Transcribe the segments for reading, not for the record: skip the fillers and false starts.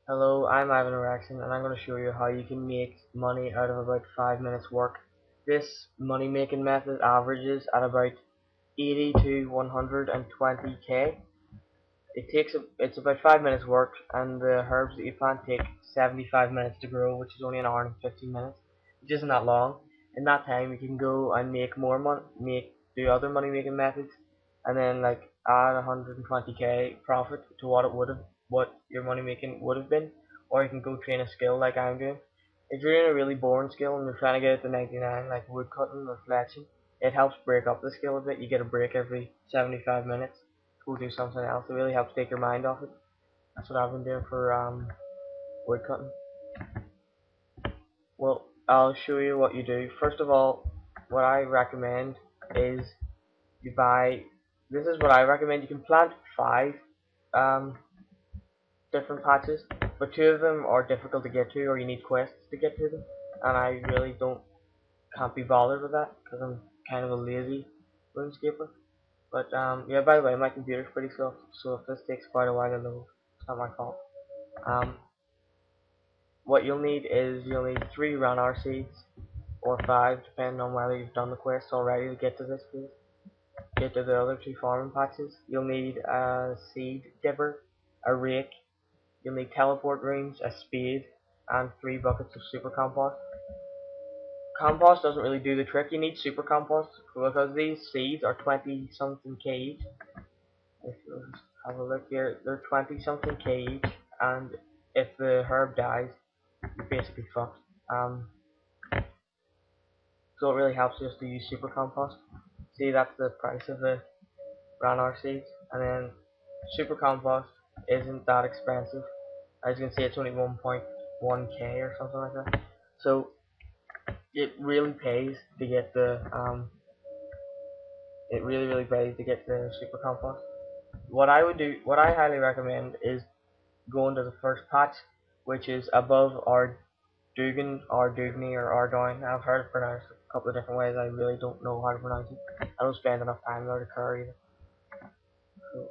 Hello, I'm Ivan Eraction, and I'm going to show you how you can make money out of about 5 minutes work. This money making method averages at about 80 to 120k. It's about 5 minutes work, and the herbs that you plant take 75 minutes to grow, which is only an hour and 15 minutes, which isn't that long. In that time, you can go and make more money, do other money making methods, and then like add 120k profit to what your money making would have been, or you can go train a skill like I'm doing. If you're in a really boring skill and you're trying to get it to 99, like wood cutting or fletching, it helps break up the skill a bit. You get a break every 75 minutes. Go do something else. It really helps take your mind off it. That's what I've been doing for wood cutting. Well, I'll show you what you do. First of all, what I recommend is you buy. This is what I recommend. You can plant 5 um, different patches, but 2 of them are difficult to get to, or you need quests to get to them. And I really can't be bothered with that because I'm kind of a lazy runescaper. But yeah, by the way, my computer's pretty slow, so if this takes quite a while to load, it's not my fault. Um, what you'll need 3 Ranar seeds, or 5, depending on whether you've done the quest already to get to this place. Get to the other 2 farming patches. You'll need a seed dipper, a rake, you'll need teleport rooms, a spade, and 3 buckets of super compost. Compost doesn't really do the trick, you need super compost, because these seeds are 20 something k each. If you just have a look here, they're 20 something k each, and if the herb dies, you're basically fucked. So it really helps just to use super compost. See, that's the price of the Ranar seeds, and then super compost isn't that expensive. As you can see, it's only 1.1k or something like that. So it really pays to get really pays to get the super compost. What I highly recommend is going to the first patch, which is above our Dugan or Dugni or Ardoin. I've heard it pronounced a couple of different ways. I really don't know how to pronounce it. I don't spend enough time there to care either. So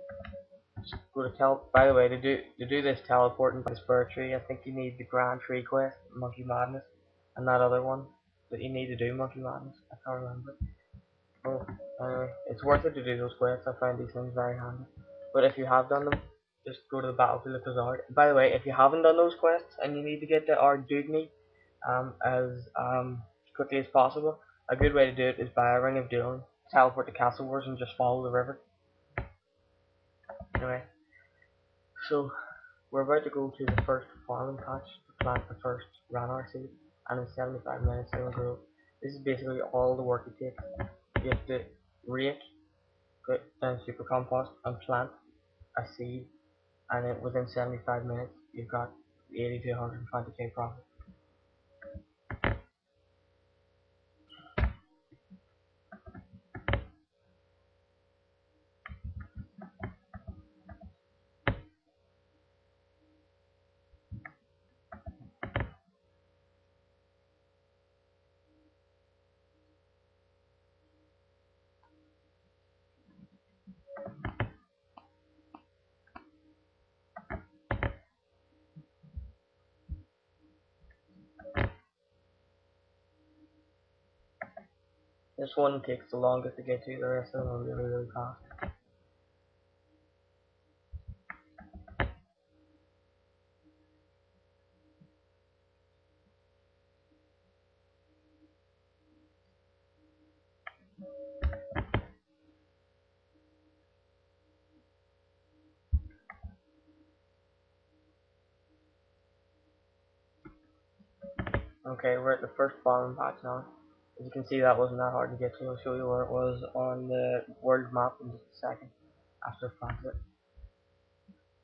just go to By the way, to do this teleporting to the Spur Tree, I think you need the Grand Tree quest, Monkey Madness, and that other one that you need to do, Monkey Madness. I can't remember. Oh, anyway, it's worth it to do those quests. I find these things very handy. But if you have done them, just go to the battlefield of Kazard. By the way, if you haven't done those quests and you need to get to Ardugni as quickly as possible, a good way to do it is by a Ring of Doom, teleport to Castle Wars and just follow the river. Anyway, so we're about to go to the first farming patch to plant the first Ranar seed, and in 75 minutes they will grow. This is basically all the work it takes. You have to rake, put down super compost, and plant a seed, and then within 75 minutes you've got 80 to 120k profit. This one takes the longest to get to, the rest of them are really fast. Okay, we're at the first farming patch now. As you can see, that wasn't that hard to get to. I'll show you where it was on the world map in just a second after I planted it.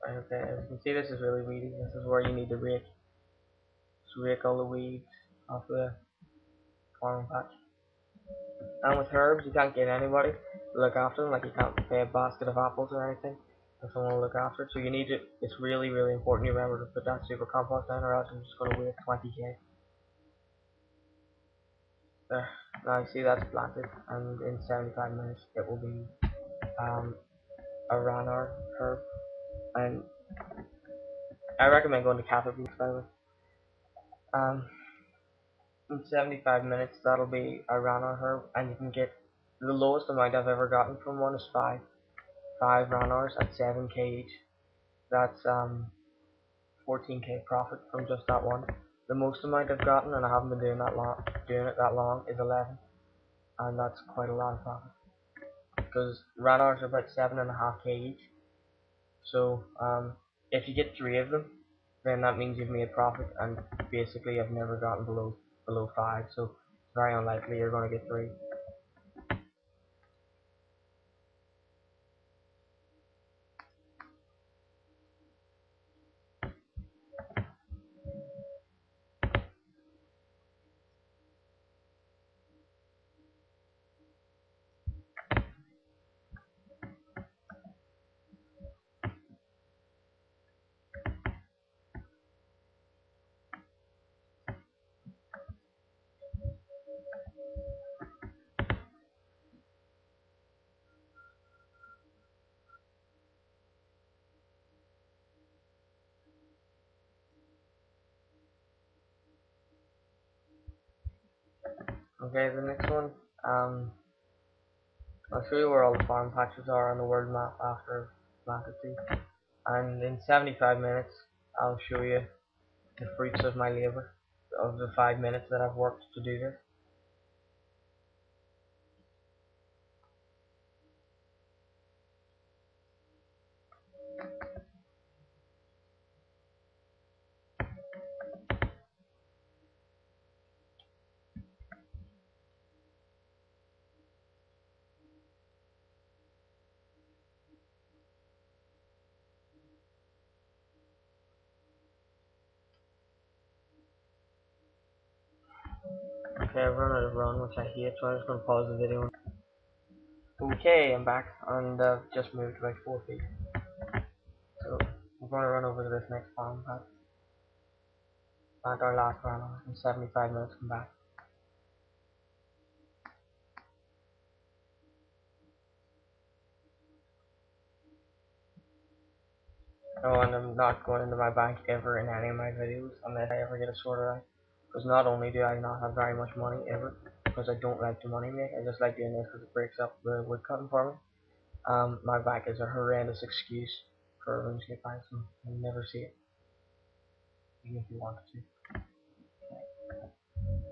Right, okay, as you can see, this is really weedy. This is where you need to rake. Just rake all the weeds off the farming patch. And with herbs, you can't get anybody to look after them. Like, you can't pay a basket of apples or anything for someone to look after it. So you need to. It's really important you remember to put that super compost down, or else I'm just going to waste 20k. There. Now you see that's planted, and in 75 minutes it will be um, a Ranar herb. And I recommend going to Catholic Beach, by the way. Um, in 75 minutes, that'll be a Rana herb, and you can get the lowest amount I've ever gotten from one is five Ranars at 7k each. That's 14k profit from just that one. The most amount I've gotten, and I haven't been doing it that long, is 11, and that's quite a lot of profit because Ranars are about 7.5k each. So if you get three of them, then that means you've made profit, and basically I've never gotten below five, so it's very unlikely you're going to get three. Okay, the next one, I'll show you where all the farm patches are on the world map after planted seed. And in 75 minutes, I'll show you the fruits of my labor, of the 5 minutes that I've worked to do this. Okay, I've run out of run, which I hate, so I'm just going to pause the video. Okay, I'm back, and I've just moved about 4 feet. So, we're going to run over to this next farm patch. Plant our last run in 75 minutes, come back. Oh, and I'm not going into my bank ever in any of my videos unless I ever get it sorted out. Because not only do I not have very much money ever, because I don't like to money make, I just like doing this because it breaks up the wood cutting for me. My bank is a horrendous excuse for RuneScape banks, and you never see it, even if you wanted to.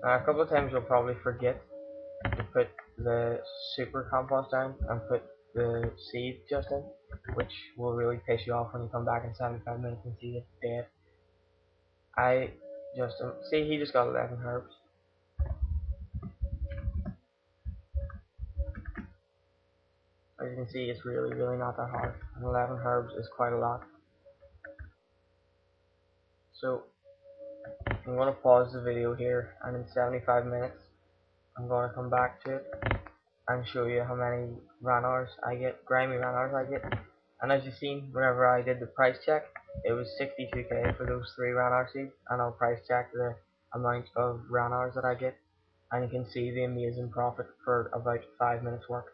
A couple of times you'll probably forget to put the super compost down and put the seed just in, which will really piss you off when you come back in 75 minutes and see it dead. I just see he just got 11 herbs. As you can see, it's really not that hard. And 11 herbs is quite a lot. So I'm going to pause the video here, and in 75 minutes I'm going to come back to it and show you how many Ranars I get, grimy Ranars I get. And as you've seen, whenever I did the price check, it was 62k for those 3 Ranar seeds, and I'll price check the amount of Ranars that I get, and you can see the amazing profit for about 5 minutes work.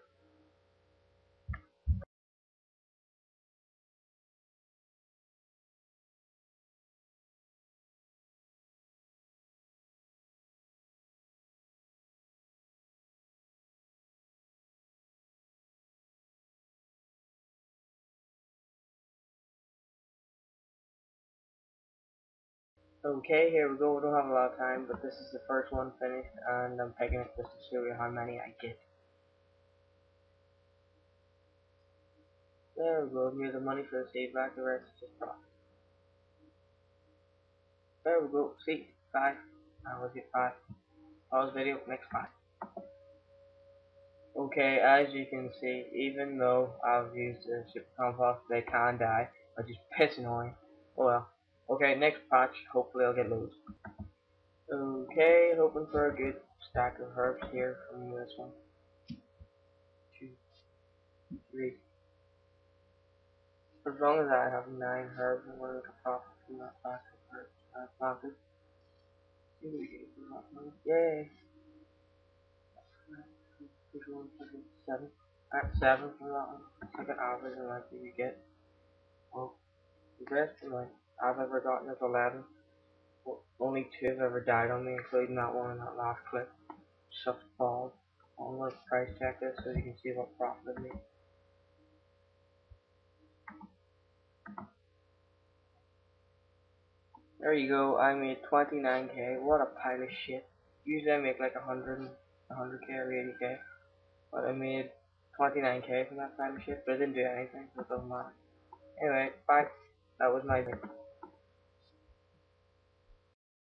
Okay, here we go. We don't have a lot of time, but this is the first one finished, and I'm picking it just to show you how many I get. There we go. Here's the money for the seed back. The rest is just profit. There we go. See, 5. I will get 5. Pause video. Next 5. Okay, as you can see, even though I've used the super compost, they can die, which is piss annoying. Oh well. Okay, next patch. Hopefully I'll get loads. Okay, hoping for a good stack of herbs here from this one. 2, 3. As long as I have 9 herbs, I'm going to get profit from that batch of herbs I planted. Yay! 7. At 7 from that one. It's like an average amount that you get. Well, the best amount I've ever gotten is 11. Only 2 have ever died on me, including that one in that last clip. Such balls. I'm going to price check this so you can see what profit I made. There you go, I made 29k. What a pile of shit. Usually I make like 100k or 80k. But I made 29k from that pile of shit, but I didn't do anything, so it doesn't matter. Anyway, bye. That was my thing.